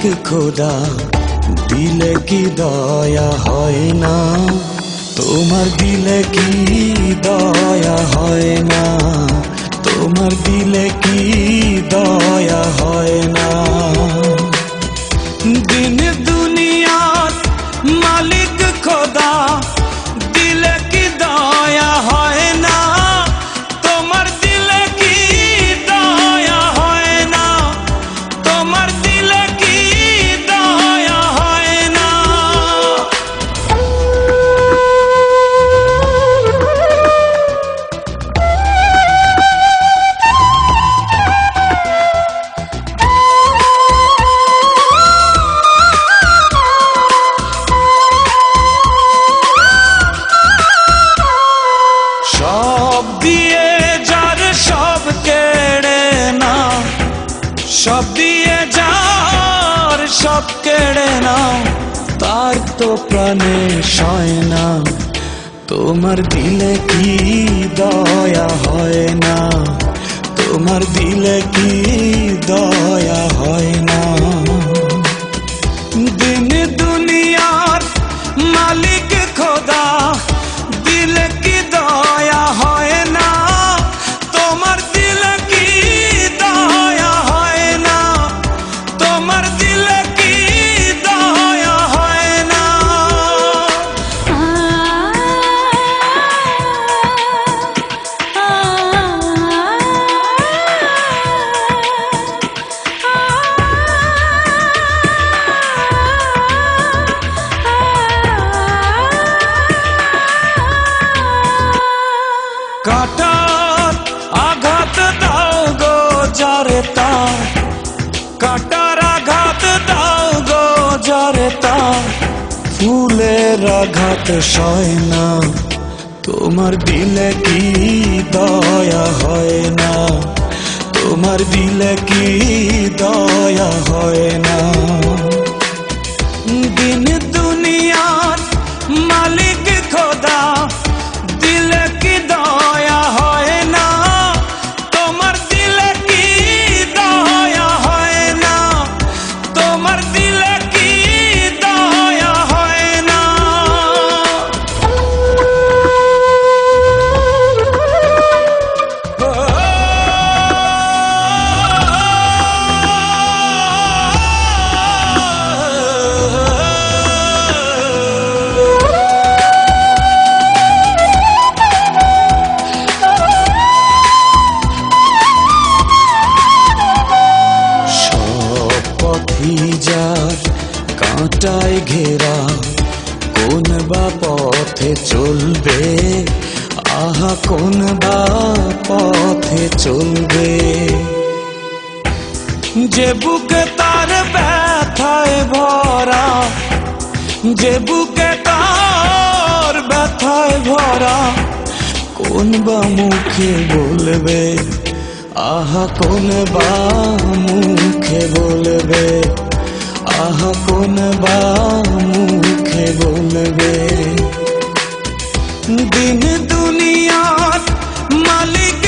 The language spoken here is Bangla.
খোদা দিলে কি দয়া হয় না, তোমার দিলে কি দয়া হয় না, তোমার দিলে কি দয়া হয় না। দিন দুনিয়ার মালিক খোদা দিলে কি দয়া হয় না, তোমার দিলে কি দয়া হয় না, তোমার দিলে কি দয়া হয় না। সব দিয়ে যার সব কেড়ে না, সব দিয়ে যার সব কেড়ে না, তার তো প্রাণে সয় না, তোমার দিলে কি দয়া হয় না, তোমার দিলে কি দয়া হয় না। দিন দুনিয়ার মালিক খোদা দিলে কি দয়া হয় না, তোমার দিলে কি দয়া হয় না, তোমার দিলে কি দয়া হয় না। কাটার আঘাত দাও গো যারে তার, কাটার আঘাত দাও গো যারে তার, ফুলের আঘাত সয় না, তোমার দিলে কি দয়া হয় না, তোমার দিলে কি দয়া হয় না। দিন দুনিয়ার মালিক খোদা দিলে কি দয়া হয় না, তোমার দিলে কি দয়া হয় না, তোমার দিলে কি দয়া হয় না। যার কাঁটায় ঘেরা কোন বা পথে চলবে, আহা কোন বা পথে চলবে। যে বুকে তার ব্যথায় ভরা, যে বুকে তার ব্যথায় ভরা, কোন বা মুখে বলবে, আহা কোন বা মুখে বলবে, আহা কোন বা মুখে বলবে। দিন দুনিয়ার মালিক